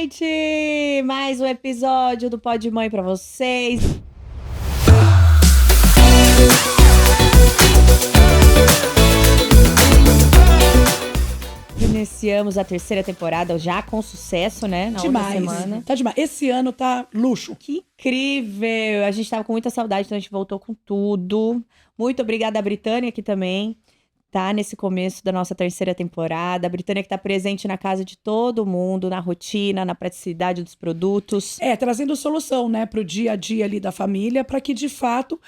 gente! Mais um episódio do Pod Mãe pra vocês. Iniciamos a terceira temporada já com sucesso, né? Na outra semana. Tá demais. Esse ano tá luxo. Que incrível! A gente tava com muita saudade, então a gente voltou com tudo. Muito obrigada a Britânia aqui também. Tá nesse começo da nossa terceira temporada. A Britânia que tá presente na casa de todo mundo, na rotina, na praticidade dos produtos. Trazendo solução, né, pro dia a dia ali da família, para que de fato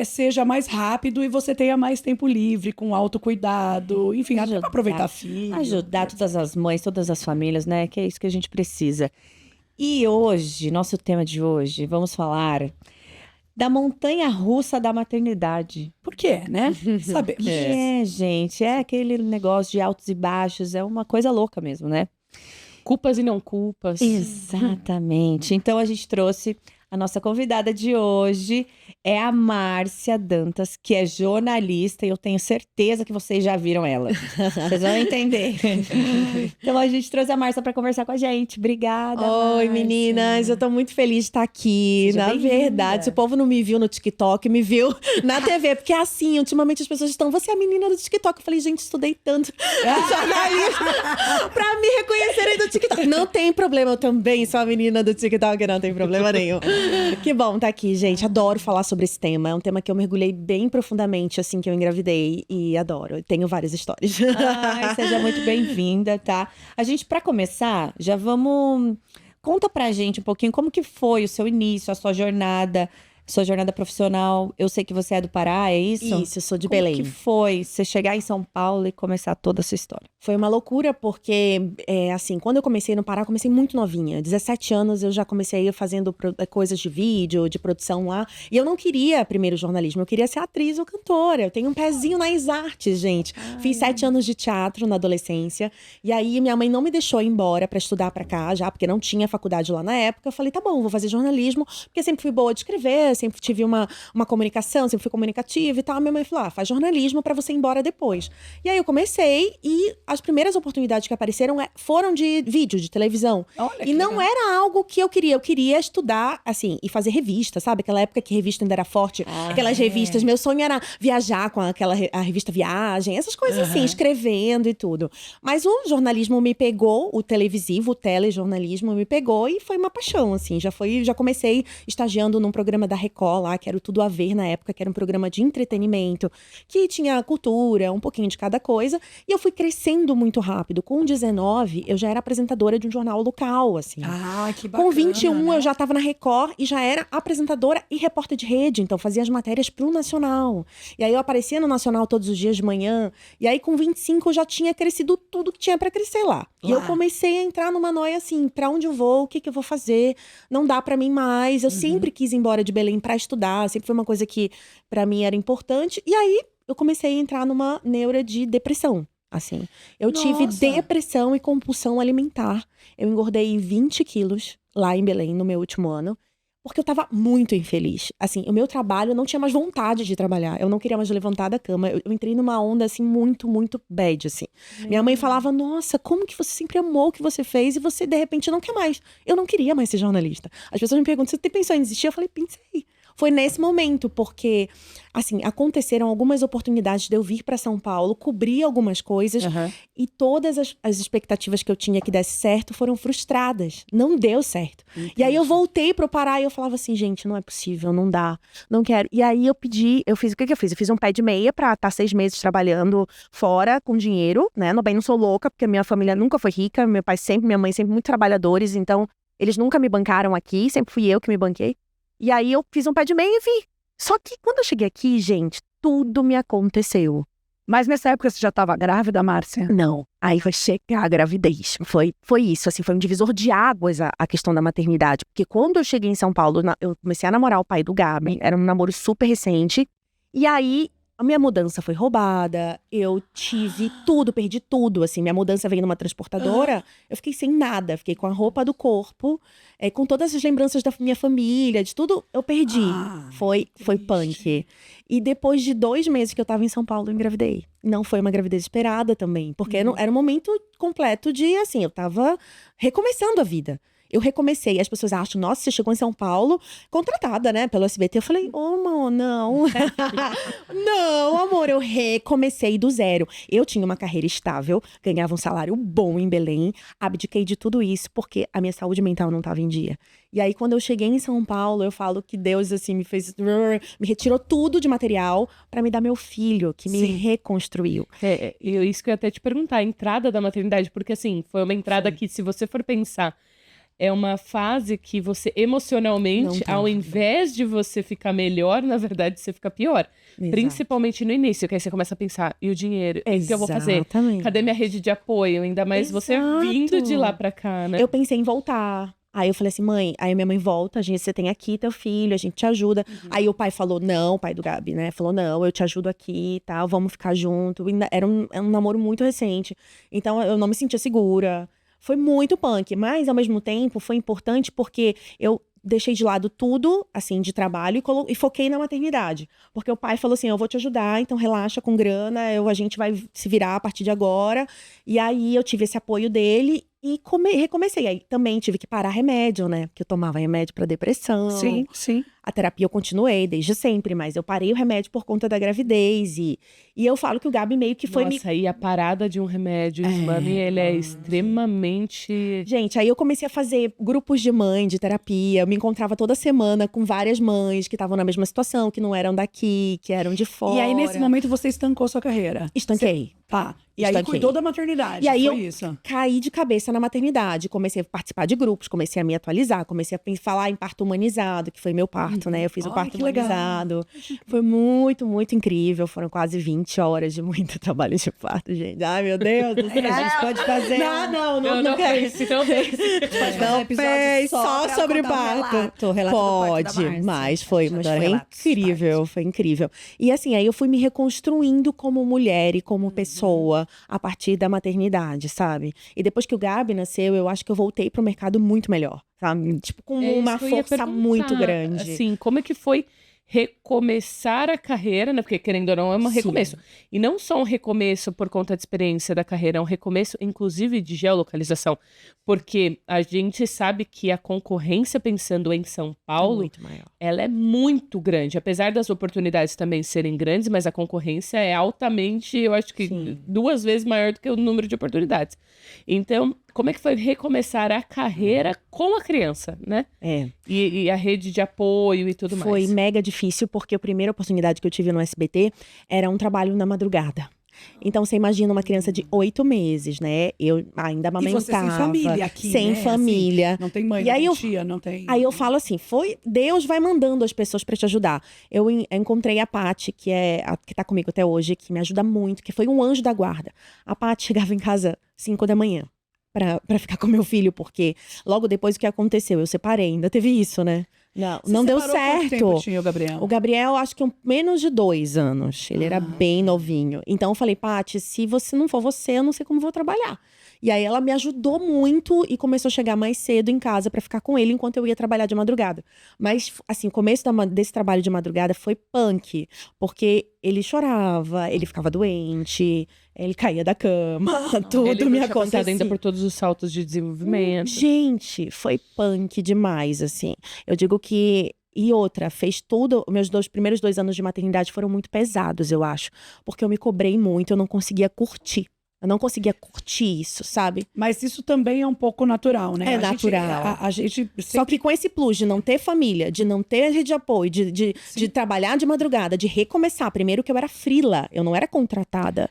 seja mais rápido e você tenha mais tempo livre, com autocuidado, enfim, até pra aproveitar a filha. Ajudar todas as mães, todas as famílias, né? Que é isso que a gente precisa. E hoje, nosso tema de hoje, vamos falar da montanha-russa da maternidade. Por quê, né? Sabemos. Gente, é aquele negócio de altos e baixos, é uma coisa louca mesmo, né? Culpas e não culpas. Exatamente. Então a gente trouxe a nossa convidada de hoje, é a Márcia Dantas, que é jornalista, e eu tenho certeza que vocês já viram ela. Vocês vão entender. Então a gente trouxe a Márcia para conversar com a gente. Obrigada, Oi, Márcia. meninas, eu tô muito feliz de estar aqui. Seja Na verdade, se o povo não me viu no TikTok, me viu na TV, porque é assim, ultimamente as pessoas estão, você é a menina do TikTok. Eu falei, gente, estudei tanto jornalismo pra me reconhecerem do TikTok. Não tem problema, eu também sou a menina do TikTok, não tem problema nenhum. Que bom tá aqui, gente. Adoro falar sobre esse tema. É um tema que eu mergulhei bem profundamente, assim, que eu engravidei. E adoro. Tenho várias histórias. Ai, seja muito bem-vinda, tá? A gente, pra começar, já vamos... Conta pra gente um pouquinho como que foi o seu início, a sua jornada profissional. Eu sei que você é do Pará, é isso? Isso, eu sou de Como Belém. que foi você chegar em São Paulo e começar toda essa história? Foi uma loucura, porque, assim, quando eu comecei no Pará, eu comecei muito novinha. 17 anos eu já comecei fazendo coisas de vídeo, de produção lá. E eu não queria primeiro jornalismo, eu queria ser atriz ou cantora. Eu tenho um pezinho nas artes, gente. Fiz 7 anos de teatro na adolescência. E aí minha mãe não me deixou ir embora pra estudar pra cá já, porque não tinha faculdade lá na época. Eu falei, tá bom, vou fazer jornalismo, porque sempre fui boa de escrever, sempre tive uma comunicação, sempre fui comunicativa e tal. Minha mãe falou, faz jornalismo pra você ir embora depois. E aí eu comecei e as primeiras oportunidades que apareceram foram de vídeo, de televisão. Olha que E não legal. era algo que eu queria estudar, assim, e fazer revista, sabe? Aquela época que revista ainda era forte, aquelas revistas. Meu sonho era viajar com a revista Viagem, essas coisas assim, escrevendo e tudo. Mas o jornalismo me pegou, o televisivo, o telejornalismo me pegou e foi uma paixão, assim. Já comecei estagiando num programa da Record lá, que era o Tudo a Ver na época, que era um programa de entretenimento, que tinha cultura, um pouquinho de cada coisa. E eu fui crescendo muito rápido. Com 19, eu já era apresentadora de um jornal local, assim. Que bacana, Com 21, né? eu já tava na Record e já era apresentadora e repórter de rede. Então, fazia as matérias pro Nacional. E aí, eu aparecia no Nacional todos os dias de manhã. E aí, com 25, eu já tinha crescido tudo que tinha pra crescer lá. E eu comecei a entrar numa noia assim, pra onde eu vou, o que eu vou fazer? Não dá pra mim mais. Eu sempre quis ir embora de Belém pra estudar. Sempre foi uma coisa que pra mim era importante. E aí, eu comecei a entrar numa neura de depressão. Assim, eu tive Nossa. depressão e compulsão alimentar. Eu engordei 20 quilos lá em Belém no meu último ano, porque eu tava muito infeliz. Assim, o meu trabalho, eu não tinha mais vontade de trabalhar. Eu não queria mais levantar da cama. Eu entrei numa onda, assim, muito, muito bad, assim. Minha mãe falava, nossa, como que você sempre amou o que você fez e você, de repente, não quer mais. Eu não queria mais ser jornalista. As pessoas me perguntam, você pensou em desistir? Eu falei, pensei. Foi nesse momento, porque, assim, aconteceram algumas oportunidades de eu vir para São Paulo, cobrir algumas coisas, e todas as expectativas que eu tinha que desse certo foram frustradas. Não deu certo. Entendi. E aí eu voltei pro Pará e eu falava assim, gente, não é possível, não dá, não quero. E aí eu fiz, o que eu fiz? Eu fiz um pé de meia pra estar 6 meses trabalhando fora, com dinheiro, né? Bem, não sou louca, porque a minha família nunca foi rica, meu pai sempre, minha mãe sempre muito trabalhadores, então eles nunca me bancaram aqui, sempre fui eu que me banquei. E aí eu fiz um pé de meia e vi. Só que quando eu cheguei aqui, gente, tudo me aconteceu. Mas nessa época você já estava grávida, Márcia? Não. Aí foi chegar a gravidez. Foi isso, assim, foi um divisor de águas a questão da maternidade. Porque quando eu cheguei em São Paulo, eu comecei a namorar o pai do Gabi. Era um namoro super recente. E aí, a minha mudança foi roubada, eu tive tudo, perdi tudo, assim. Minha mudança veio numa transportadora, eu fiquei sem nada. Fiquei com a roupa do corpo, com todas as lembranças da minha família, de tudo, eu perdi. Foi punk. E depois de 2 meses que eu tava em São Paulo, eu engravidei. Não foi uma gravidez esperada também, porque era um momento completo de, assim, eu tava recomeçando a vida. Eu recomecei. As pessoas acham, nossa, você chegou em São Paulo contratada, né, pelo SBT. Eu falei, amor, não. Não, amor, eu recomecei do zero. Eu tinha uma carreira estável, ganhava um salário bom em Belém, abdiquei de tudo isso porque a minha saúde mental não estava em dia. E aí, quando eu cheguei em São Paulo, eu falo que Deus, assim, me retirou tudo de material pra me dar meu filho, que me reconstruiu. Isso que eu ia até te perguntar, a entrada da maternidade, porque assim, foi uma entrada que, se você for pensar, é uma fase que você emocionalmente, ao invés de você ficar melhor, na verdade, você fica pior. Exato. Principalmente no início, que aí você começa a pensar, e o dinheiro? O que eu vou fazer? Exatamente. Cadê minha rede de apoio? Ainda mais você vindo de lá pra cá, né? Eu pensei em voltar. Aí eu falei assim, mãe, aí minha mãe volta, você tem aqui teu filho, a gente te ajuda. Aí o pai falou, não, o pai do Gabi, né? Falou, não, eu te ajudo aqui e tal, vamos ficar junto. Era um namoro muito recente, então eu não me sentia segura. Foi muito punk, mas ao mesmo tempo foi importante porque eu deixei de lado tudo, assim, de trabalho e foquei na maternidade. Porque o pai falou assim, eu vou te ajudar, então relaxa com grana, a gente vai se virar a partir de agora. E aí eu tive esse apoio dele e recomecei. Aí também tive que parar remédio, né? Porque eu tomava remédio pra depressão. Sim, sim. A terapia eu continuei desde sempre, mas eu parei o remédio por conta da gravidez. E eu falo que o Gabi meio que foi... Nossa, e a parada de um remédio, Slame, ele é extremamente... Gente, aí eu comecei a fazer grupos de mãe, de terapia. Eu me encontrava toda semana com várias mães que estavam na mesma situação, que não eram daqui, que eram de fora. E aí, nesse momento, você estancou sua carreira. Estanquei. Tá. E aí Estanquei. cuidou da maternidade. E aí foi eu isso. caí de cabeça na maternidade. Comecei a participar de grupos, comecei a me atualizar, comecei a falar em parto humanizado, que foi meu parto, né? Eu fiz o parto que legal. humanizado. Foi muito, muito incrível. Foram quase 20 horas de muito trabalho de parto, gente. Ai, meu Deus do céu. A gente pode fazer. Não quero. Não fez, só sobre parto. Pode, mas foi incrível, foi incrível. E assim, aí eu fui me reconstruindo como mulher e como pessoa a partir da maternidade, sabe? E depois que o Gabi nasceu, eu acho que eu voltei pro mercado muito melhor, sabe? Tipo, com uma força muito grande. Assim, como é que foi recomeçar a carreira, né? Porque, querendo ou não, é um recomeço. E não só um recomeço por conta da experiência da carreira, é um recomeço, inclusive, de geolocalização. Porque a gente sabe que a concorrência, pensando em São Paulo, muito maior. ela é muito grande. Apesar das oportunidades também serem grandes, mas a concorrência é altamente, eu acho que 2 vezes maior do que o número de oportunidades. Então, como é que foi recomeçar a carreira com a criança, né? E a rede de apoio e tudo mais. Foi mega difícil, porque a primeira oportunidade que eu tive no SBT era um trabalho na madrugada. Então, você imagina uma criança de 8 meses, né? Eu ainda amamentava. E você sem família aqui, sem né? família. Assim, não tem mãe, E não aí tem eu- tia, não tem... Aí eu falo assim, Deus vai mandando as pessoas pra te ajudar. Eu encontrei a Paty, que tá comigo até hoje, que me ajuda muito, que foi um anjo da guarda. A Paty chegava em casa 5 da manhã pra ficar com meu filho, porque logo depois o que aconteceu, eu separei, ainda teve isso, né? Não deu Separou quanto certo. tempo tinha o Gabriel? O Gabriel, acho que menos de 2 anos. Ele era bem novinho. Então eu falei, Paty, se você não for você, eu não sei como vou trabalhar. E aí ela me ajudou muito e começou a chegar mais cedo em casa pra ficar com ele enquanto eu ia trabalhar de madrugada. Mas, assim, o começo desse trabalho de madrugada foi punk. Porque ele chorava, ele ficava doente, ele caía da cama, tudo Ele não me tinha passado acontecia. ainda por todos os saltos de desenvolvimento. Gente, foi punk demais, assim. Eu digo que... E outra, fez tudo... Meus primeiros 2 anos de maternidade foram muito pesados, eu acho. Porque eu me cobrei muito, eu não conseguia curtir. Eu não conseguia curtir isso, sabe? Mas isso também é um pouco natural, né? É natural. A gente Só que com esse plus de não ter família, de não ter rede de apoio, de trabalhar de madrugada, de recomeçar. Primeiro que eu era frila, eu não era contratada.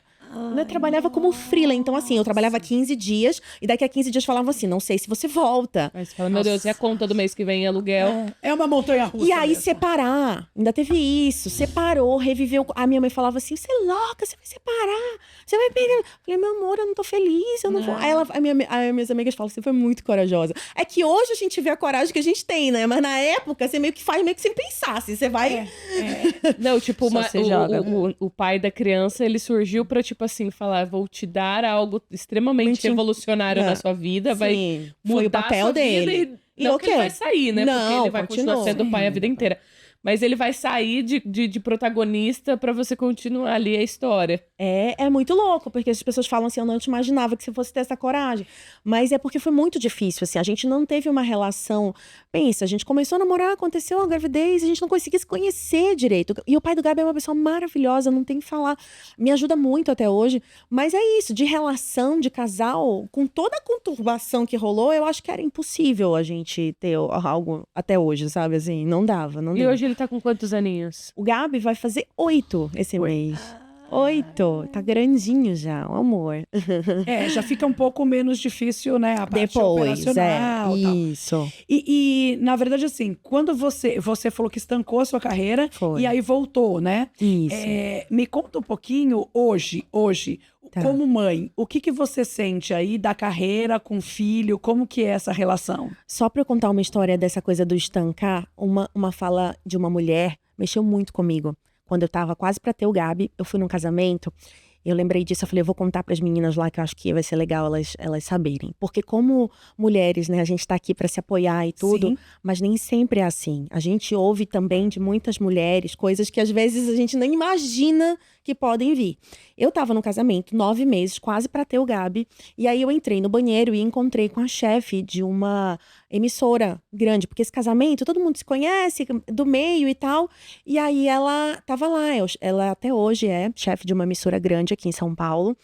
Eu trabalhava como frila. Então, assim, eu trabalhava 15 dias e daqui a 15 dias falavam assim, não sei se você volta. Aí você fala, meu Deus, e a conta do mês que vem em aluguel? É uma montanha-russa E aí, mesmo. separar. Ainda teve isso. Separou, reviveu. A minha mãe falava assim: você é louca, você vai separar. Você vai perder. Eu falei, meu amor, eu não tô feliz, eu não vou. Aí minhas amigas falam assim: foi muito corajosa. É que hoje a gente vê a coragem que a gente tem, né? Mas na época, você meio que faz meio que sem pensar. Assim, você vai. Não, tipo, Só você joga. o pai da criança, ele surgiu pra, tipo assim, falar, vou te dar algo extremamente revolucionário na sua vida, vai Sim, mudar foi o papel a sua vida dele. e não que ele vai sair, né? Porque Não, ele vai continuar continuou. sendo pai a vida inteira. Mas ele vai sair de protagonista pra você continuar ali a história. É muito louco, porque as pessoas falam assim, eu não te imaginava que você fosse ter essa coragem. Mas é porque foi muito difícil, assim, a gente não teve uma relação... Pensa, a gente começou a namorar, aconteceu a gravidez, a gente não conseguia se conhecer direito. E o pai do Gabi é uma pessoa maravilhosa, não tem que falar. Me ajuda muito até hoje. Mas é isso, de relação, de casal, com toda a conturbação que rolou, eu acho que era impossível a gente ter algo até hoje, sabe? Assim, não dava, não E deu. hoje ele tá com quantos aninhos? O Gabi vai fazer 8 esse mês. 8, tá grandinho já, o amor. Já fica um pouco menos difícil, né? A parte Depois, operacional e tal. isso. E, na verdade, assim, quando você falou que estancou a sua carreira Foi. e aí voltou, né? Isso. Me conta um pouquinho hoje, Tá. como mãe, o que você sente aí da carreira com o filho? Como que é essa relação? Só pra eu contar uma história dessa coisa do estancar, uma fala de uma mulher mexeu muito comigo. Quando eu tava quase pra ter o Gabi, eu fui num casamento, eu lembrei disso, eu falei, eu vou contar pras meninas lá, que eu acho que vai ser legal elas saberem. Porque como mulheres, né, a gente tá aqui pra se apoiar e tudo, Sim. mas nem sempre é assim. A gente ouve também de muitas mulheres coisas que às vezes a gente nem imagina que podem vir. Eu tava no casamento, 9 meses, quase pra ter o Gabi, e aí eu entrei no banheiro e encontrei com a chefe de uma emissora grande, porque esse casamento, todo mundo se conhece, do meio e tal, e aí ela tava lá, ela até hoje é chefe de uma emissora grande aqui em São Paulo,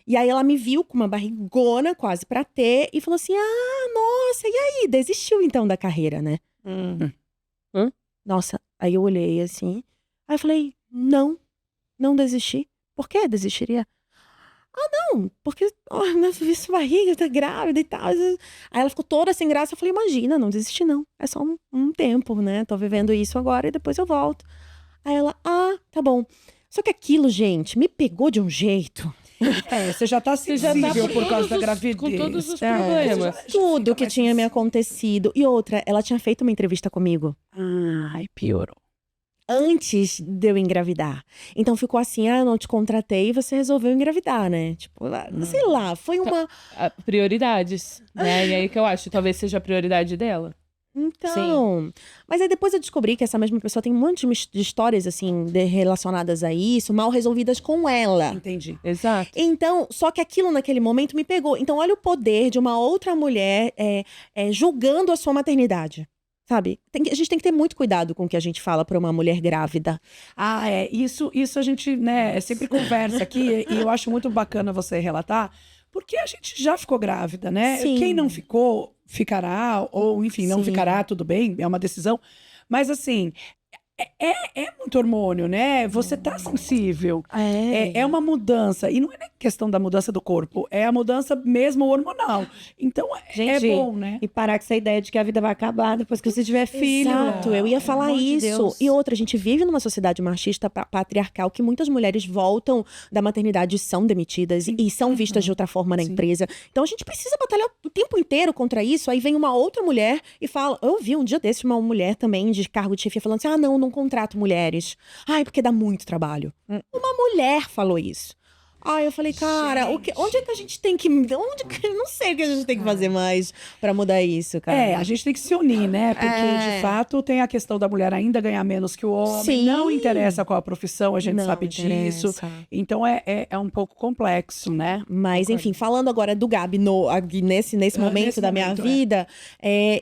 e aí ela me viu com uma barrigona, quase pra ter, e falou assim, nossa, e aí? Desistiu então da carreira, né? Nossa, aí eu olhei assim, aí eu falei, não desisti. Por que desistiria? Não, porque minha barriga tá grávida e tal. Aí ela ficou toda sem graça. Eu falei, imagina, não desisti não. É só um tempo, né? Tô vivendo isso agora e depois eu volto. Aí ela, tá bom. Só que aquilo, gente, me pegou de um jeito. Você já tá sensível por causa da gravidez. Com todos os É, problemas. já Tudo fica que mais tinha me sensível. acontecido. E outra, ela tinha feito uma entrevista comigo. Ai, piorou. Antes de eu engravidar. Então ficou assim, eu não te contratei e você resolveu engravidar, né? Tipo, sei lá, foi uma... Prioridades, né? E aí que eu acho, talvez seja a prioridade dela. Então, mas aí depois eu descobri que essa mesma pessoa tem um monte de histórias, assim, relacionadas a isso, mal resolvidas com ela. Entendi. Exato. Então, só que aquilo naquele momento me pegou. Então, olha o poder de uma outra mulher julgando a sua maternidade. Sabe? A gente tem que ter muito cuidado com o que a gente fala pra uma mulher grávida. Isso a gente, né, sempre conversa aqui e eu acho muito bacana você relatar, porque a gente já ficou grávida, né? Sim. Quem não ficou, ficará, ou enfim, não Sim. ficará, tudo bem, é uma decisão. Mas assim, é muito hormônio, né? Você tá sensível. É uma mudança. E não é nem questão da mudança do corpo, é a mudança mesmo hormonal. Então, Gente, é bom, né? E parar com essa ideia de que a vida vai acabar depois que você tiver filho. Exato, eu ia falar Pelo amor de isso. Deus. E outra, a gente vive numa sociedade machista patriarcal que muitas mulheres voltam da maternidade e são demitidas e são vistas de outra forma na Sim. empresa. Então a gente precisa batalhar o tempo inteiro contra isso. Aí vem uma outra mulher e fala. Eu vi um dia desse uma mulher também de cargo de chefia falando assim: não contrato mulheres. Porque dá muito trabalho. Uma mulher falou isso. Eu falei, cara, onde é que a gente tem que. Não sei o que a gente tem que fazer mais pra mudar isso, cara. A gente tem que se unir, né? Porque, de fato, tem a questão da mulher ainda ganhar menos que o homem. Sim. Não interessa qual a profissão, a gente Não sabe interessa. disso. Então, é um pouco complexo, né? Mas, enfim, falando agora do Gabi nesse momento nesse da minha momento, vida,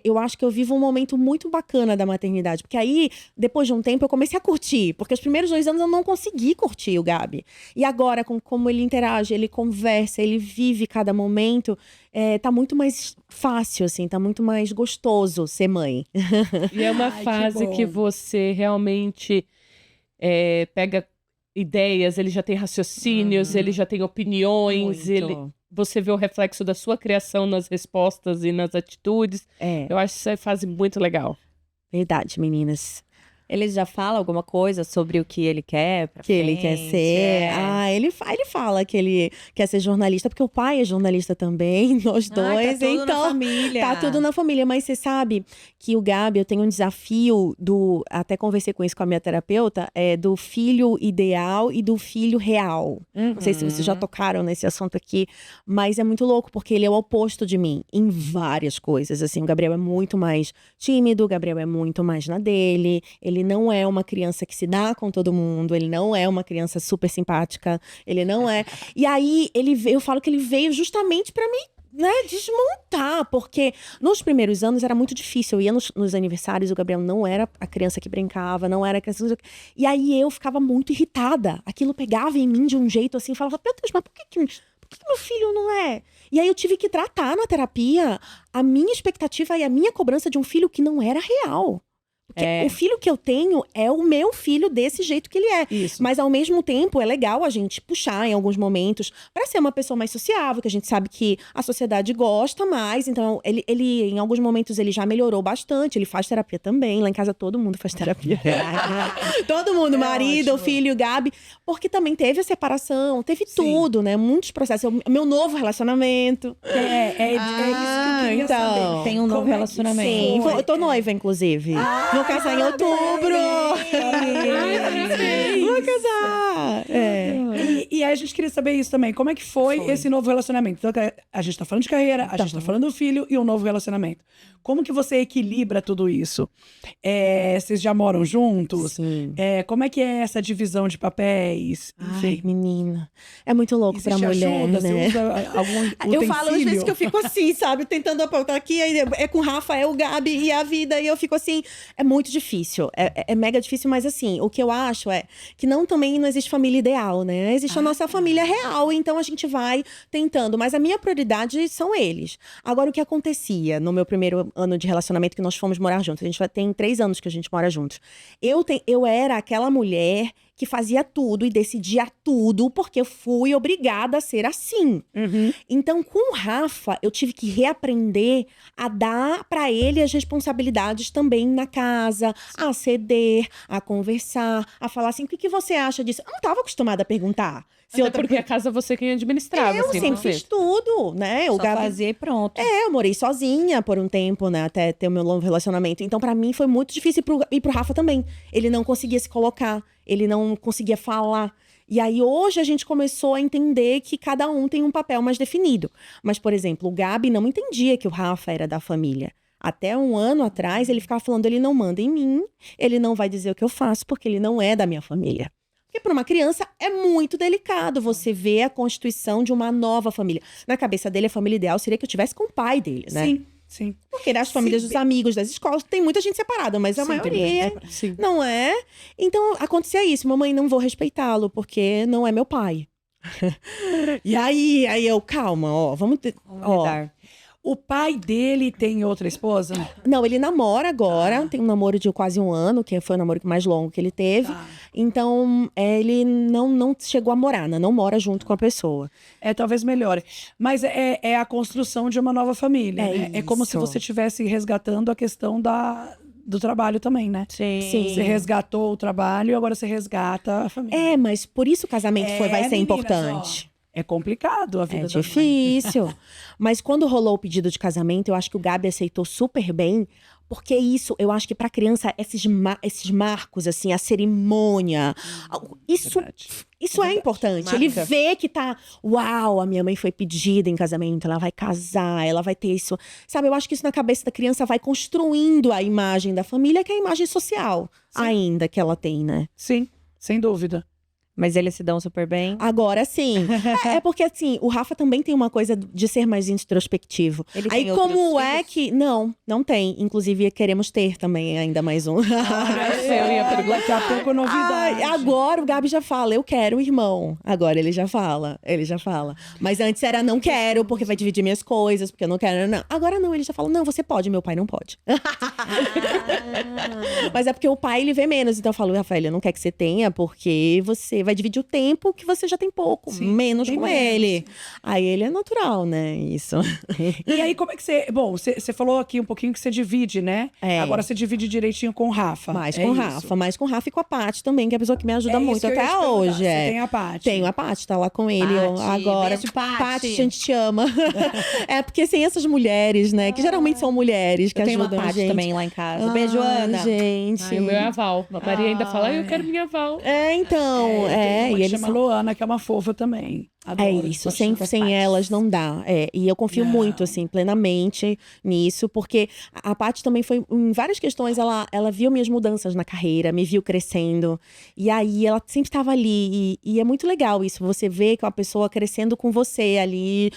eu acho que eu vivo um momento muito bacana da maternidade. Porque aí, depois de um tempo, eu comecei a curtir. Porque os primeiros 2 anos eu não consegui curtir o Gabi. E agora, como ele interage, ele conversa, ele vive cada momento, tá muito mais fácil, assim, tá muito mais gostoso ser mãe. E é uma Ai, que fase bom. que você realmente pega ideias, ele já tem raciocínios, ele já tem opiniões, você vê o reflexo da sua criação nas respostas e nas atitudes. Eu acho essa fase muito legal. Verdade, meninas. Ele já fala alguma coisa sobre o que ele quer pra Que ele quer frente? ser. Ele fala que ele quer ser jornalista, porque o pai é jornalista também, nós dois. Tá tudo na então, família. tá tudo na família. Mas você sabe que o Gabi, eu tenho um desafio até conversei com isso com a minha terapeuta, do filho ideal e do filho real. Não sei se vocês já tocaram nesse assunto aqui, mas é muito louco, porque ele é o oposto de mim em várias coisas. Assim, o Gabriel é muito mais tímido, o Gabriel é muito mais na dele, ele ele não é uma criança que se dá com todo mundo, ele não é uma criança super simpática, ele não é. E aí, eu falo que ele veio justamente pra me, né, desmontar, porque nos primeiros anos era muito difícil. Eu ia nos aniversários, o Gabriel não era a criança que brincava, não era a criança. E aí eu ficava muito irritada. Aquilo pegava em mim de um jeito assim, falava, meu Deus, mas por que meu filho não é? E aí eu tive que tratar na terapia a minha expectativa e a minha cobrança de um filho que não era real. Porque o filho que eu tenho é o meu filho desse jeito que ele é. Isso. Mas ao mesmo tempo é legal a gente puxar em alguns momentos pra ser uma pessoa mais sociável, que a gente sabe que a sociedade gosta mais. Então ele em alguns momentos ele já melhorou bastante, ele faz terapia também. Lá em casa todo mundo faz terapia. Todo mundo, marido, ótimo. filho, Gabi. Porque também teve a separação, teve tudo, né? Muitos processos. Meu novo relacionamento. É isso que eu queria então. saber. Tem um novo Como é que relacionamento. Sim, foi? eu tô noiva, inclusive. Vou casar em outubro. Vou casar. E aí a gente queria saber isso também. Como é que foi esse novo relacionamento? Então, a gente tá falando de carreira, a gente tá falando do filho e um novo relacionamento. Como que você equilibra tudo isso? Vocês já moram juntos? Sim. Como é que é essa divisão de papéis? Ai, menina. É muito louco pra Existe mulher, ajuda? né? Você usa algum utensílio? Eu falo às vezes que eu fico assim, sabe? Tentando apontar aqui, aí é com o Rafa, é o Gabi e a vida. E eu fico assim, é muito difícil. É mega difícil, mas assim, o que eu acho é que também não existe família ideal, né? Existe a nossa família real, então a gente vai tentando. Mas a minha prioridade são eles. Agora, o que acontecia no meu primeiro ano de relacionamento, que nós fomos morar juntos. A gente tem 3 anos que a gente mora juntos. Eu era aquela mulher que fazia tudo e decidia tudo, porque eu fui obrigada a ser assim. Então, com o Rafa, eu tive que reaprender a dar pra ele as responsabilidades também na casa, a ceder, a conversar, a falar assim, o que você acha disso? Eu não estava acostumada a perguntar. Até porque a casa você quem administrava. Eu sempre fiz tudo, né? Só fazia e pronto. Eu morei sozinha por um tempo, né? Até ter o meu novo relacionamento. Então, pra mim, foi muito difícil e pro Rafa também. Ele não conseguia se colocar, ele não conseguia falar. E aí, hoje, a gente começou a entender que cada um tem um papel mais definido. Mas, por exemplo, o Gabi não entendia que o Rafa era da família. Até um ano atrás, ele ficava falando, ele não manda em mim, ele não vai dizer o que eu faço, porque ele não é da minha família. Porque para uma criança é muito delicado você ver a constituição de uma nova família. Na cabeça dele, a família ideal seria que eu tivesse com o pai dele, né? Sim, sim. Porque nas famílias dos amigos, das escolas, tem muita gente separada, mas a maioria não é. Então, acontecia isso. Mamãe, não vou respeitá-lo, porque não é meu pai. E aí eu, calma, ó, vamos lidar. O pai dele tem outra esposa? Não, ele namora agora, tem um namoro de quase 1 ano, que foi o namoro mais longo que ele teve. Então, ele não chegou a morar, né? Não mora junto com a pessoa. Talvez melhore. Mas é a construção de uma nova família, né? É como se você estivesse resgatando a questão do trabalho também, né? Sim. Você resgatou o trabalho e agora você resgata a família. Mas por isso o casamento vai ser meninas, importante. É complicado a vida É da mãe. difícil. Mas quando rolou o pedido de casamento, eu acho que o Gabi aceitou super bem. Porque isso, eu acho que pra criança, esses marcos, assim, a cerimônia, isso é importante. Marca. Ele vê que uau, a minha mãe foi pedida em casamento, ela vai casar, ela vai ter isso. Sabe, eu acho que isso na cabeça da criança vai construindo a imagem da família, que é a imagem social ainda que ela tem, né? Sim, sem dúvida. Mas eles se dão super bem. Agora sim. É porque, assim, o Rafa também tem uma coisa de ser mais introspectivo. Ele Aí, tem outros como é filhos? que... Não tem. Inclusive, queremos ter também ainda mais um. Eu ia perguntar. Daqui a pouco novidade. Agora o Gabi já fala, eu quero um irmão. Agora ele já fala. Mas antes era, não quero, porque vai dividir minhas coisas, porque eu não quero, não. Agora não, ele já fala, não, você pode, meu pai não pode. Mas é porque o pai, ele vê menos. Então eu falo, Rafael, eu não quero que você tenha, porque você vai dividir o tempo que você já tem pouco, menos tem com menos. ele. Aí ele é natural, né? Isso. E aí, como é que você... Bom, você falou aqui um pouquinho que você divide, né? Agora você divide direitinho com o Rafa. Mais com o Rafa, mais com o Rafa e com a Paty também, que é a pessoa que me ajuda isso muito que eu ia te até perguntar. hoje. Você tem a Paty? Tenho a Paty, tá lá com ele agora. beijo, Paty. Paty, a gente te ama. É porque sem essas mulheres, né? Que geralmente são mulheres que Eu tenho uma ajudam a Paty gente. também lá em casa. Beijo, Ana. Gente. Ai, o meu é aval. A Maria ainda fala, eu quero minha aval. Então, Tem uma e que eles chama são... Luana, que é uma fofa também. Adoro, É isso, paixão. sem elas não dá. E eu confio Não. muito, assim, plenamente nisso, porque a Paty também foi, em várias questões, ela viu minhas mudanças na carreira, me viu crescendo. E aí ela sempre estava ali. E é muito legal isso, você vê que uma pessoa crescendo com você ali.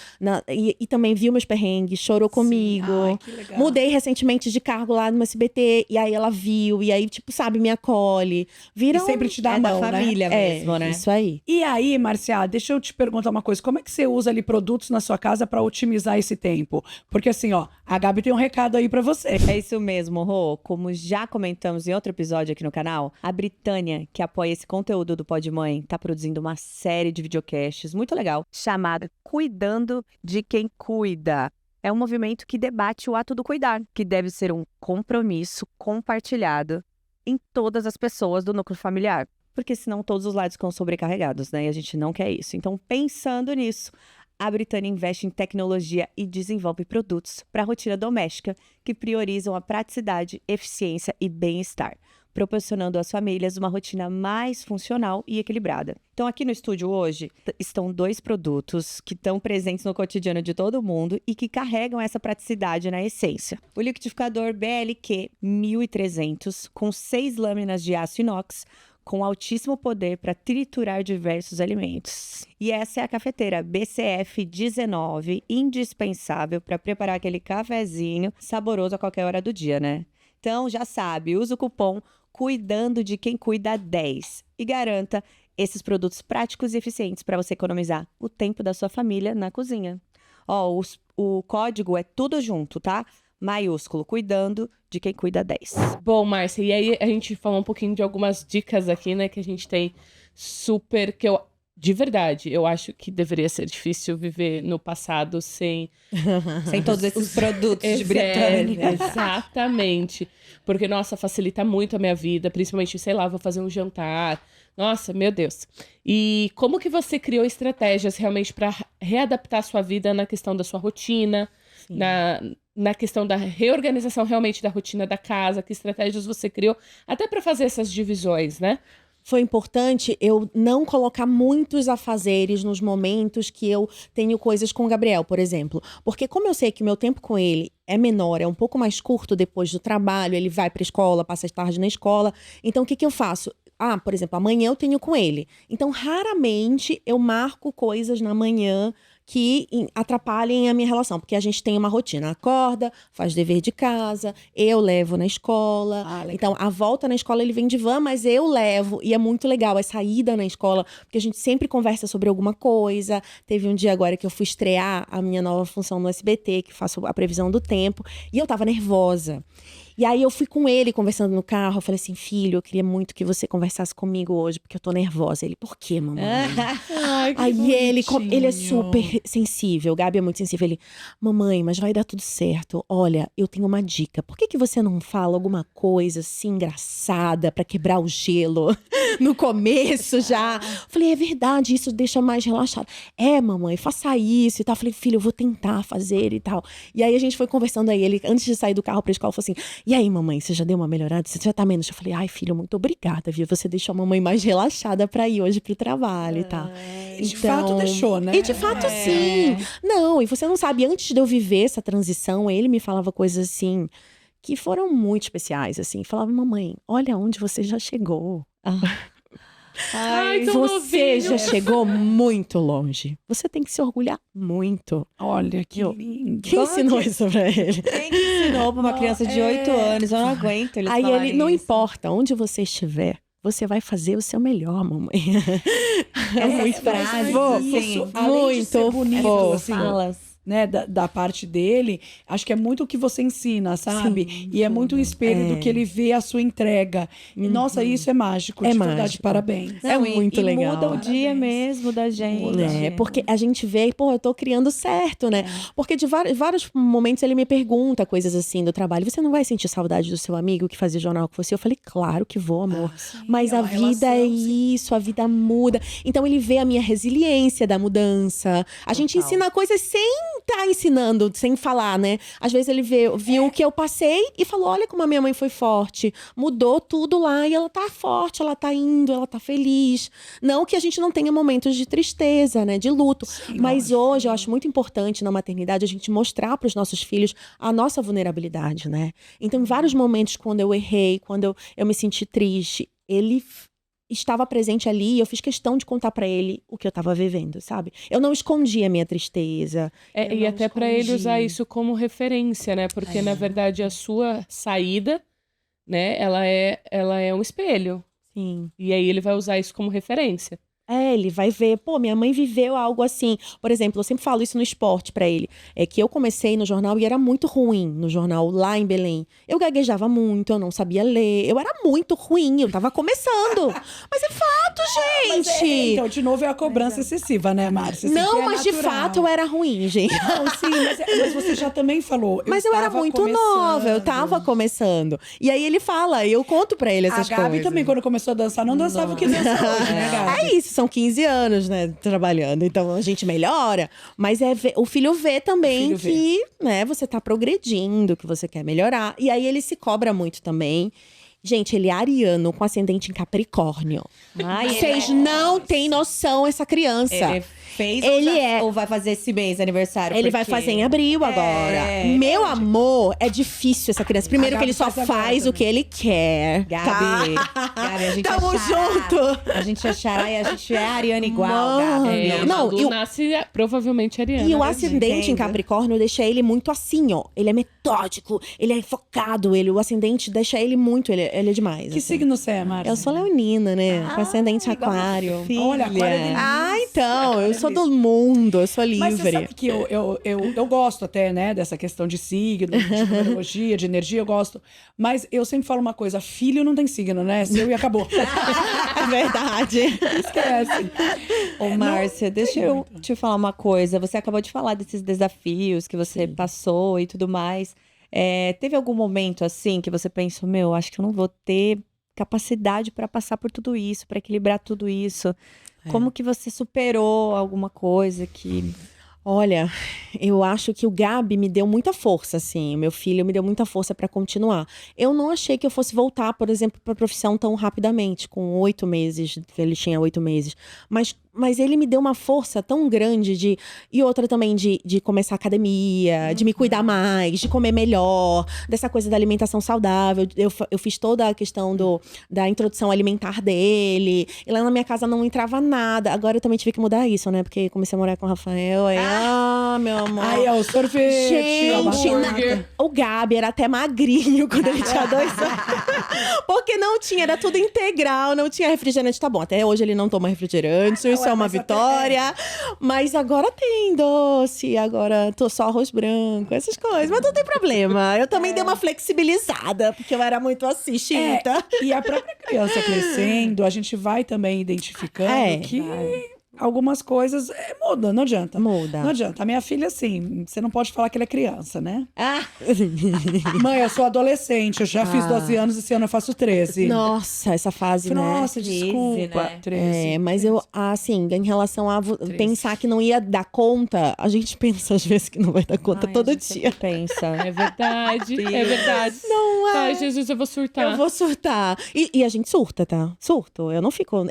E também viu meus perrengues, chorou comigo. Ai, que legal. Mudei recentemente de cargo lá no SBT, e aí ela viu, e aí, tipo, sabe, me acolhe. E sempre te dá a É da mão, né? família mesmo, né? Isso aí. E aí, Marcia, deixa eu te perguntar uma coisa. Como é que você usa ali produtos na sua casa pra otimizar esse tempo? Porque assim, ó, a Gabi tem um recado aí pra você. É isso mesmo, Rô. Como já comentamos em outro episódio aqui no canal, a Britânia, que apoia esse conteúdo do Pod Mãe, tá produzindo uma série de videocasts muito legal, chamada Cuidando de Quem Cuida. É um movimento que debate o ato do cuidar, que deve ser um compromisso compartilhado em todas as pessoas do núcleo familiar. Porque senão todos os lados ficam sobrecarregados, né? E a gente não quer isso. Então, pensando nisso, a Britânia investe em tecnologia e desenvolve produtos para a rotina doméstica que priorizam a praticidade, eficiência e bem-estar, proporcionando às famílias uma rotina mais funcional e equilibrada. Então, aqui no estúdio hoje estão 2 produtos que estão presentes no cotidiano de todo mundo e que carregam essa praticidade na essência. O liquidificador BLQ 1300, com 6 lâminas de aço inox, com altíssimo poder para triturar diversos alimentos. E essa é a cafeteira BCF 19, indispensável para preparar aquele cafezinho saboroso a qualquer hora do dia, né? Então, já sabe, usa o cupom Cuidando de Quem Cuida 10 e garanta esses produtos práticos e eficientes para você economizar o tempo da sua família na cozinha. Ó, o código é tudo junto, tá? Maiúsculo, Cuidando de Quem Cuida 10. Bom, Márcia, e aí a gente falou um pouquinho de algumas dicas aqui, né, que a gente tem super, que eu, de verdade, eu acho que deveria ser difícil viver no passado sem todos esses produtos de Britânia. Exatamente. Porque, nossa, facilita muito a minha vida, principalmente, sei lá, vou fazer um jantar. Nossa, meu Deus. E como que você criou estratégias realmente para readaptar a sua vida na questão da sua rotina, na questão da reorganização realmente da rotina da casa? Que estratégias você criou até para fazer essas divisões, né? Foi importante eu não colocar muitos afazeres nos momentos que eu tenho coisas com o Gabriel, por exemplo. Porque como eu sei que o meu tempo com ele é menor, é um pouco mais curto depois do trabalho, ele vai para a escola, passa a tarde na escola. Então, o que eu faço? Por exemplo, amanhã eu tenho com ele. Então, raramente eu marco coisas na manhã que atrapalhem a minha relação, porque a gente tem uma rotina, acorda, faz dever de casa, eu levo na escola, então a volta na escola ele vem de van, mas eu levo, e é muito legal a saída na escola, porque a gente sempre conversa sobre alguma coisa. Teve um dia agora que eu fui estrear a minha nova função no SBT, que faço a previsão do tempo, e eu tava nervosa. E aí eu fui com ele conversando no carro, eu falei assim, filho, eu queria muito que você conversasse comigo hoje, porque eu tô nervosa. Ele, por quê, mamãe? Ai, que Aí ele é bonitinho. super sensível, o Gabi é muito sensível. Ele, mamãe, mas vai dar tudo certo. Olha, eu tenho uma dica. Por que você não fala alguma coisa assim engraçada pra quebrar o gelo no começo já? Falei, é verdade, isso deixa mais relaxado. Mamãe, faça isso e tal. Falei, filho, eu vou tentar fazer e tal. E aí a gente foi conversando aí, ele, antes de sair do carro pra escola, falou assim, e aí, mamãe, você já deu uma melhorada? Você já tá menos? Eu falei, ai, filho, muito obrigada, viu? Você deixou a mamãe mais relaxada pra ir hoje pro trabalho e tal. De fato deixou, né? E de fato, sim. Não, e você não sabe, antes de eu viver essa transição, ele me falava coisas assim, que foram muito especiais, assim. Falava, mamãe, olha onde você já chegou. Ai, tão Você novinho. já chegou muito longe. Você tem que se orgulhar muito. Olha, que lindo. Quem ensinou isso pra ele? Quem que ensinou pra uma criança de 8 anos? Eu não aguento eles Aí ele, falarem não isso. importa onde você estiver, você vai fazer o seu melhor, mamãe. É muito frase, fofo. sim. Além de ser Muito bonito, fofo. assim, Falas. né, da parte dele, acho que é muito o que você ensina, sabe? Sim, E é muito um espelho do que ele vê a sua entrega. E, nossa, isso é mágico, É de verdade, mágico. parabéns. É Não, muito e legal. muda o dia Parabéns. mesmo da gente. Porque a gente vê, pô, eu tô criando certo, né? Porque de vários momentos ele me pergunta coisas assim do trabalho. Você não vai sentir saudade do seu amigo que fazia jornal com você? Eu falei, claro que vou, amor. Sim, Mas é a uma vida é relação, sim. isso, a vida muda. Então ele vê a minha resiliência da mudança. A gente Total. ensina coisas sem tá ensinando sem falar, né? Às vezes ele viu o que eu passei e falou: olha como a minha mãe foi forte. Mudou tudo lá e ela tá forte, ela tá indo, ela tá feliz. Não que a gente não tenha momentos de tristeza, né? De luto. Sim, Mas lógico. hoje eu acho muito importante na maternidade a gente mostrar para os nossos filhos a nossa vulnerabilidade, né? Então, em vários momentos, quando eu errei, quando eu me senti triste, ele estava presente ali e eu fiz questão de contar pra ele o que eu tava vivendo, sabe? Eu não escondi a minha tristeza. É, Eu e não até pra ele escondi. usar isso como referência, né? Porque, na verdade, a sua saída, né, ela é um espelho. Sim. E aí ele vai usar isso como referência. Ele vai ver, pô, minha mãe viveu algo assim. Por exemplo, eu sempre falo isso no esporte pra ele. É que eu comecei no jornal e era muito ruim no jornal lá em Belém. Eu gaguejava muito, eu não sabia ler. Eu era muito ruim, eu tava começando. Mas é fato, Mas gente. então, de novo, é a cobrança excessiva, né, Márcia? Assim, que Não, é mas de natural. fato eu era ruim, gente. Não, sim, mas você já também falou. Mas eu era estava muito começando. nova, eu tava começando. E aí ele fala, eu conto pra ele essas A Gabi coisas. também, quando começou a dançar, não dançava o que dança hoje, né, Gabi? É isso, são 15 anos, né, trabalhando. Então a gente melhora, mas o filho vê também O filho que, né, você tá progredindo, que você quer melhorar. E aí ele se cobra muito também. Gente, ele é ariano com ascendente em Capricórnio. Ai, Vocês não têm noção essa criança. Ele fez Ele ou vai fazer esse mês aniversário? Ele vai Porque- fazer em abril agora. É. Meu amor, é difícil essa criança. Primeiro A que Gabi ele só faz agora faz o que ele quer. Gabi, tá? Gabi, a gente Tamo é xará. junto. A gente é xará e a gente é ariana igual, Mano. Gabi. É, Não, Malu e o- nasce provavelmente ariana. E o né? ascendente em Entendo. Capricórnio deixa ele muito assim, ó. Ele é metódico, ele é focado, o ascendente deixa ele muito, ele é demais. Que assim. signo você é, Márcia? Eu sou leonina, né? Com ascendente igual a aquário. filha. Olha, aquário é delícia. Ah, então, eu sou delícia. do mundo, eu sou Mas você livre. sabe que eu gosto até, né, dessa questão de signo, de numerologia, de energia, eu gosto. Mas eu sempre falo uma coisa, filho não tem signo, né? Seu e acabou. É verdade. Esquece. Ô, Márcia, deixa eu te falar uma coisa. Você acabou de falar desses desafios que você passou e tudo mais. Teve algum momento assim que você pensou, meu, acho que eu não vou ter capacidade para passar por tudo isso, para equilibrar tudo isso? Como que você superou alguma coisa que... Olha, eu acho que o Gabi me deu muita força, assim. O meu filho me deu muita força pra continuar. Eu não achei que eu fosse voltar, por exemplo, pra profissão tão rapidamente, com 8 meses, que ele tinha 8 meses. Mas ele me deu uma força tão grande e outra também de começar a academia, de me cuidar mais, de comer melhor, dessa coisa da alimentação saudável. Eu fiz toda a questão da introdução alimentar dele. E lá na minha casa não entrava nada. Agora eu também tive que mudar isso, né? Porque comecei a morar com o Rafael. Aí, meu amor. Ai, é o sorvete. é uma Gente, torta. o Gabi era até magrinho quando ele tinha 2 anos. Porque não tinha, era tudo integral, não tinha refrigerante. Tá bom, até hoje ele não toma refrigerante, isso é uma mas até- vitória. Mas agora tem doce, agora tô só arroz branco, essas coisas. Mas não tem problema. Eu também dei uma flexibilizada, porque eu era muito assim, chita. E a própria criança crescendo, a gente vai também identificando que algumas coisas mudam, não adianta. Muda. Não adianta. A minha filha, assim, você não pode falar que ela é criança, né? Ah. Mãe, eu sou adolescente, eu já fiz 12 anos, esse ano eu faço 13. Nossa, essa fase, né? Nossa, 13, desculpa. né? 13. Mas eu, assim, em relação a pensar que não ia dar conta, a gente pensa às vezes que não vai dar conta Ai, todo a gente dia. sempre pensa. É verdade, é verdade. Não é. Ai, Jesus, eu vou surtar. Eu vou surtar. E a gente surta, tá? Surto. Eu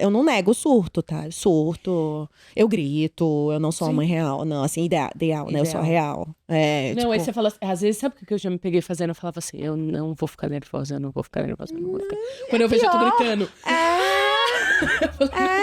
não nego o surto, tá? Eu surto, eu grito, eu não sou uma mãe real, não, assim, ideal, né? Eu sou a real. Não, aí você fala assim, às vezes, sabe o que eu já me peguei fazendo? Eu falava assim, eu não vou ficar nervosa, eu não vou ficar nervosa, eu não vou ficar. Quando eu vejo, eu tô gritando.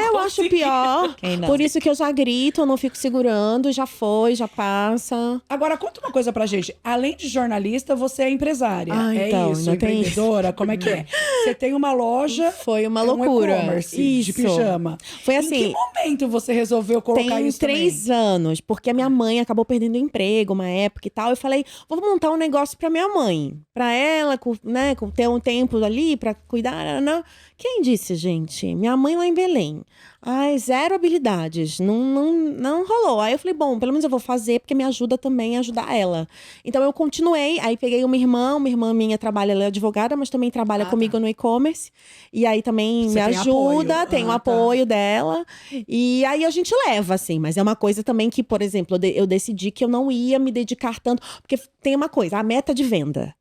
Eu acho pior. Quem não? Por isso que eu já grito, eu não fico segurando, já foi, já passa. Agora, conta uma coisa pra gente. Além de jornalista, você é empresária. Ah, então, é isso? ainda tem Empreendedora? Como é que é? Você tem uma loja. Foi uma um loucura. e-commerce de Isso. pijama. Foi Em assim. que momento você resolveu colocar Tem isso 3 anos, porque a minha mãe acabou perdendo o emprego uma época e tal. Eu falei, vou montar um negócio pra minha mãe. Pra ela, né, ter um tempo ali pra cuidar. Né? Quem disse, gente? Minha mãe lá em Belém. Ai, zero habilidades, não rolou. Aí eu falei, bom, pelo menos eu vou fazer, porque me ajuda também a ajudar ela. Então eu continuei, aí peguei uma irmã minha trabalha, ela é advogada, mas também trabalha comigo no e-commerce. E aí também Você me tem ajuda, apoio. tem o apoio dela. E aí a gente leva, assim, mas é uma coisa também que, por exemplo, eu decidi que eu não ia me dedicar tanto, porque tem uma coisa, a meta de venda.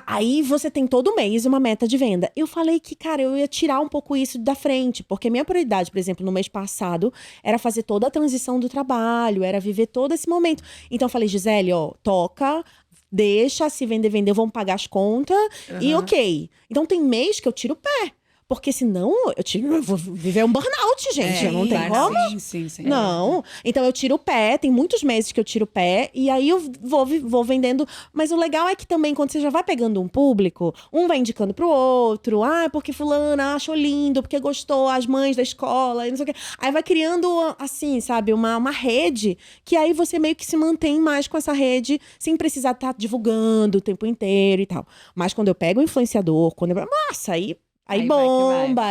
Aí você tem todo mês uma meta de venda. Eu falei que, cara, eu ia tirar um pouco isso da frente, porque minha prioridade, por exemplo, no mês passado, era fazer toda a transição do trabalho, era viver todo esse momento. Então eu falei, Gisele, ó, toca, deixa, se vender, vamos pagar as contas, e ok. Então tem mês que eu tiro o pé. Porque senão eu vou viver um burnout, gente. Não tem como. Sim. Não. Então eu tiro o pé, tem muitos meses que eu tiro o pé, e aí eu vou vendendo. Mas o legal é que também, quando você já vai pegando um público, um vai indicando pro outro. Ah, porque fulana achou lindo, porque gostou, as mães da escola, e não sei o quê. Aí vai criando, assim, sabe, uma rede, que aí você meio que se mantém mais com essa rede, sem precisar estar divulgando o tempo inteiro e tal. Mas quando eu pego o influenciador, nossa, Aí Aí vai que bomba,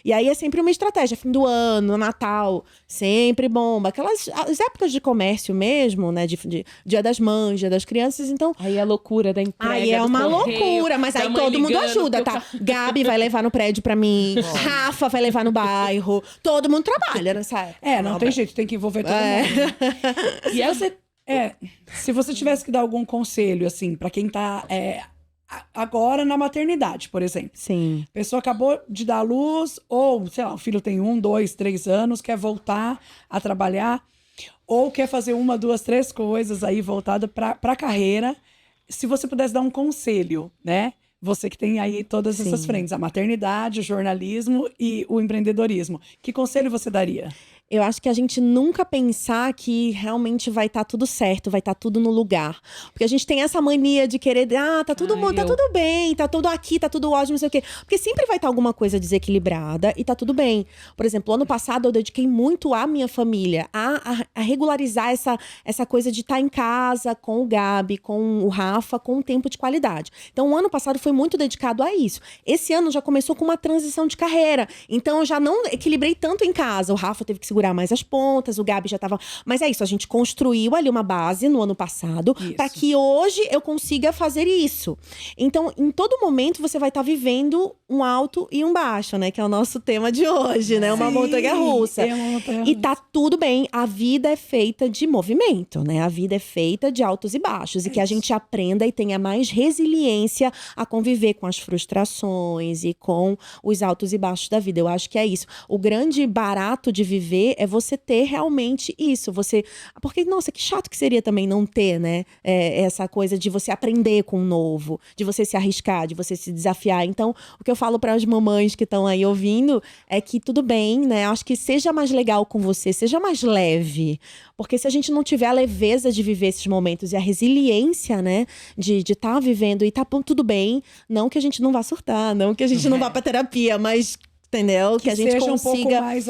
e aí é sempre uma estratégia. Fim do ano, Natal, sempre bomba. As épocas de comércio mesmo, né? De Dia das Mães, Dia das Crianças, então... Aí a loucura da entrega. Aí é do uma correio, loucura, mas da aí mãe todo mundo ligando, ajuda, porque tá? Gabi vai levar no prédio pra mim, Rafa vai levar no bairro, todo mundo trabalha nessa época. Não tem jeito, tem que envolver todo mundo. E essa Se você tivesse que dar algum conselho, assim, pra quem tá agora na maternidade, por exemplo. Sim. A pessoa acabou de dar à luz, ou, sei lá, o filho tem 1, 2, 3 anos, quer voltar a trabalhar, ou quer fazer 1, 2, 3 coisas aí voltada pra carreira. Se você pudesse dar um conselho, né? Você que tem aí todas essas frentes, a maternidade, o jornalismo e o empreendedorismo. Que conselho você daria? Eu acho que a gente nunca pensar que realmente vai estar tudo certo, vai estar tudo no lugar. Porque a gente tem essa mania de querer, tá tudo bom, tá tudo bem, tá tudo aqui, tá tudo ótimo, não sei o quê. Porque sempre vai estar alguma coisa desequilibrada e tá tudo bem. Por exemplo, ano passado eu dediquei muito à minha família, a regularizar essa coisa de estar em casa com o Gabi, com o Rafa, com um tempo de qualidade. Então, o ano passado foi muito dedicado a isso. Esse ano já começou com uma transição de carreira. Então, eu já não equilibrei tanto em casa. O Rafa teve que segurar mais as pontas, o Gabi já tava... Mas é isso, a gente construiu ali uma base no ano passado para que hoje eu consiga fazer isso. Então, em todo momento, você vai estar vivendo um alto e um baixo, né? Que é o nosso tema de hoje, né? Uma montanha-russa. E tá tudo bem, a vida é feita de movimento, né? A vida é feita de altos e baixos. E que a gente aprenda e tenha mais resiliência a conviver com as frustrações e com os altos e baixos da vida. Eu acho que é isso. O grande barato de viver é você ter realmente isso. Porque, nossa, que chato que seria também não ter, né? Essa coisa de você aprender com o novo, de você se arriscar, de você se desafiar. Então, o que eu falo para as mamães que estão aí ouvindo é que tudo bem, né? Acho que seja mais legal com você, seja mais leve. Porque se a gente não tiver a leveza de viver esses momentos e a resiliência, né? De estar vivendo e tá tudo bem, não que a gente não vá surtar, não que a gente não vá pra terapia, mas... Entendeu? Que a gente seja consiga... um pouco mais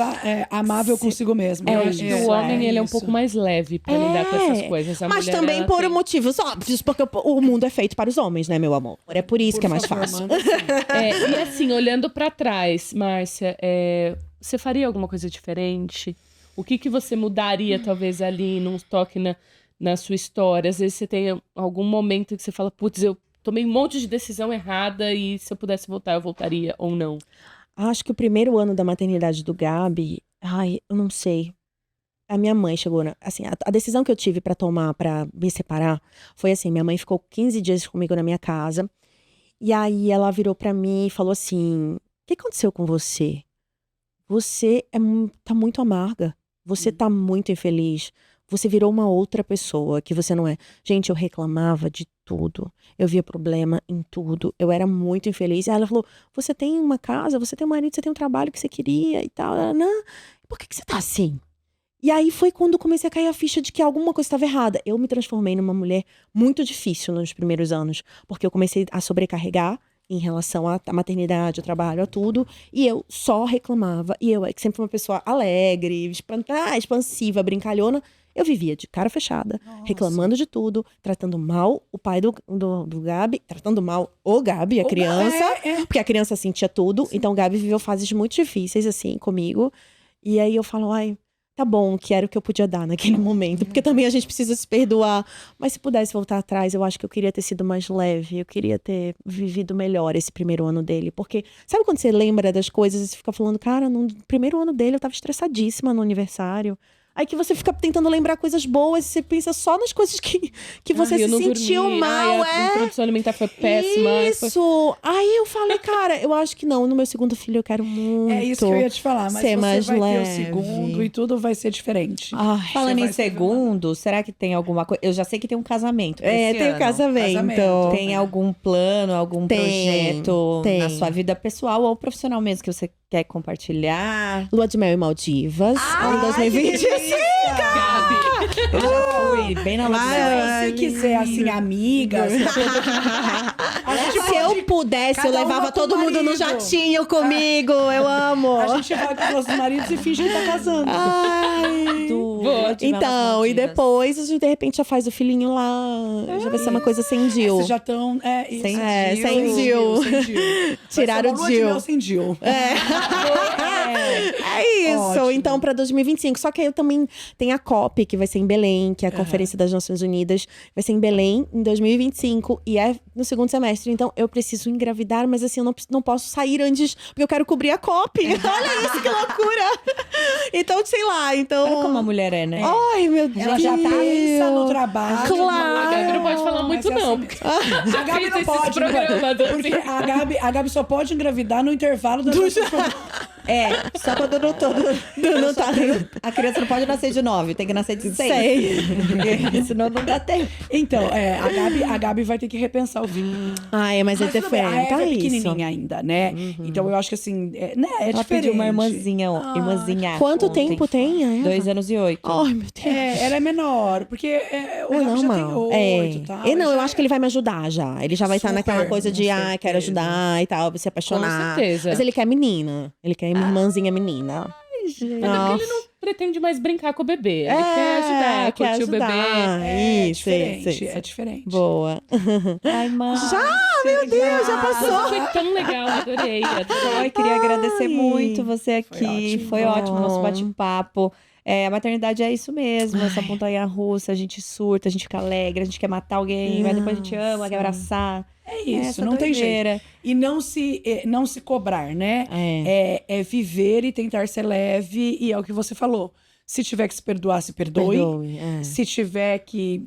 amável consigo mesmo. Eu acho que o homem ele é um pouco mais leve pra lidar com essas coisas. A mas mulher, também ela por tem... motivos óbvios, porque o mundo é feito para os homens, né, meu amor? É por isso que é mais fácil. E assim, olhando pra trás, Márcia, você faria alguma coisa diferente? O que você mudaria, talvez, ali, num toque na sua história? Às vezes você tem algum momento que você fala, putz, eu tomei um monte de decisão errada e se eu pudesse voltar, eu voltaria ou não? Acho que o primeiro ano da maternidade do Gabi, eu não sei. A minha mãe chegou, assim, a decisão que eu tive pra tomar pra me separar foi assim, minha mãe ficou 15 dias comigo na minha casa, e aí ela virou pra mim e falou assim, o que aconteceu com você? Você tá muito amarga, você tá muito infeliz, você virou uma outra pessoa que você não é. Gente, eu reclamava de tudo. Eu via problema em tudo. Eu era muito infeliz. E ela falou, você tem uma casa, você tem um marido, você tem um trabalho que você queria e tal. Não. Por que você tá assim? E aí foi quando comecei a cair a ficha de que alguma coisa estava errada. Eu me transformei numa mulher muito difícil nos primeiros anos. Porque eu comecei a sobrecarregar em relação à maternidade, ao trabalho, a tudo. E eu só reclamava. E eu, que sempre fui uma pessoa alegre, expansiva, brincalhona, Eu vivia de cara fechada, reclamando de tudo, tratando mal o pai do Gabi, tratando mal o Gabi, a criança, porque a criança sentia tudo. Então o Gabi viveu fases muito difíceis, assim, comigo. E aí eu falo, ai, tá bom, que era o que eu podia dar naquele momento. Porque também a gente precisa se perdoar. Mas se pudesse voltar atrás, eu acho que eu queria ter sido mais leve. Eu queria ter vivido melhor esse primeiro ano dele. Porque, sabe quando você lembra das coisas e você fica falando, cara, no primeiro ano dele eu tava estressadíssima no aniversário. Aí que você fica tentando lembrar coisas boas e você pensa só nas coisas que você se sentiu mal, A introdução alimentar foi péssima. Isso! Aí eu falei, cara, eu acho que não. No meu segundo filho eu quero muito. É isso que eu ia te falar, mas ser você mais vai ter o leve. segundo e tudo vai ser diferente. Ai, Falando vai em se segundo, será que tem alguma coisa? Eu já sei que tem um casamento. esse tem o ano. casamento. Tem algum plano, algum projeto na sua vida pessoal ou profissional mesmo que você quer compartilhar? Lua de mel em Maldivas, em 2025. Gabi. Eu já fui bem na lua de mel. Se quiser, assim, amigas. Se eu pudesse, eu Cada uma levava com todo mundo no marido. jatinho comigo. Eu amo. A gente vai com os nossos maridos e finge que tá casando. Ai. Lua de mel nas Então, e Maldivas. depois a gente de repente já faz o filhinho lá. Já vai ser uma coisa sem Jill. Vocês já estão. Sem sem Jill. Vai ser Tiraram uma o lua de Jill. mel sem Jill. É isso, Ótimo. então pra 2025. Só que aí eu também tenho a COP, que vai ser em Belém, que é a Conferência das Nações Unidas. Vai ser em Belém em 2025 e é no segundo semestre. Então eu preciso engravidar, mas assim, eu não posso sair antes, porque eu quero cobrir a COP. Olha isso, que loucura! Então, sei lá, então... Olha como a mulher é, né? Ai, meu Deus. Ela já tá tensa no trabalho. Claro. A Gabi não pode falar muito, Mas é não. assim mesmo. A Gabi Fez não esses pode. programas, Porque a Gabi só pode engravidar no intervalo das É, só quando eu não tô. Não tá... A criança não pode nascer de 9, tem que nascer de 6. Sei. Senão não dá tempo. Então, a Gabi vai ter que repensar o vídeo. Ai, mas é tudo bem, a diferente. Eva é É isso. pequenininha ainda, né? Então eu acho que assim, é Ela diferente. pediu uma irmãzinha, irmãzinha. Quanto ontem. tempo tem a Eva? 2 anos e 8. Ai, meu Deus. Ela é menor, porque o Gabi já tem normal. 8 e tal. Não, eu já acho que ele vai me ajudar já. Ele já vai estar Super, naquela coisa de, com quero certeza. ajudar e tal, se apaixonar. Com certeza. Mas ele quer menina. Ele quer uma irmãzinha menina. Até porque ele não pretende mais brincar com o bebê. Ele quer ajudar, quer curtir o bebê. ajudar. É Isso, diferente, isso. é diferente. Boa. Ai, mãe. Meu Deus, já Mas passou. foi tão legal, adorei. Ai, queria agradecer Ai. muito você aqui. ótimo. Foi ótimo o nosso bate-papo. A maternidade é isso mesmo, essa montanha-russa, a gente surta, a gente fica alegre, a gente quer matar alguém, mas depois a gente ama, quer abraçar. É isso, Essa não tem doideira. jeito. E não se cobrar, né? É viver e tentar ser leve, e é o que você falou. Se tiver que se perdoar, se perdoe. Se tiver que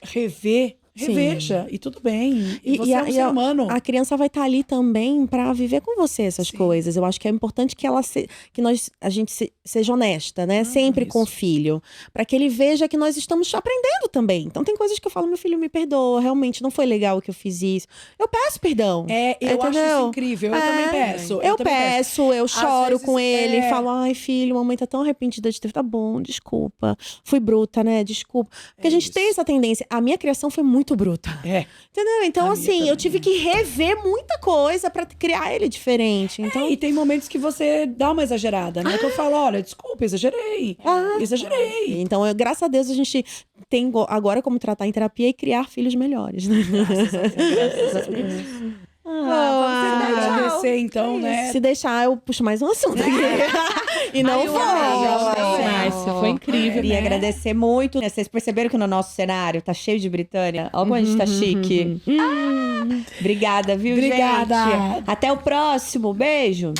rever, reveja. E tudo bem. E você é um ser humano. A criança vai estar ali também pra viver com você essas coisas. Eu acho que é importante que a gente seja honesta, né? Sempre com o filho. Pra que ele veja que nós estamos aprendendo também. Então tem coisas que eu falo, meu filho, me perdoa. Realmente não foi legal que eu fiz isso. Eu peço perdão. Eu acho entendeu? isso incrível. Eu também peço. Eu também peço, eu choro vezes, com ele, falo, ai, filho, mamãe tá tão arrependida de ter. Tá bom, desculpa. Fui bruta, né? Desculpa. Porque a gente tem essa tendência. A minha criação foi muito bruta. Entendeu? Então, A minha assim, eu também. tive que rever muita coisa pra criar ele diferente. Então, E tem momentos que você dá uma exagerada, né? Que eu falo, olha, desculpa, exagerei. Exagerei. então graças a Deus, a gente tem agora como tratar em terapia e criar filhos melhores, né? Graças a Deus. Agradecer, então, né? Se deixar, eu puxo mais um assunto aqui. E não vou. Márcia, foi incrível. Queria agradecer muito. Vocês perceberam que no nosso cenário tá cheio de Britânia? Olha como a gente tá chique. Obrigada, viu, Obrigada. gente? Até o próximo. Beijo.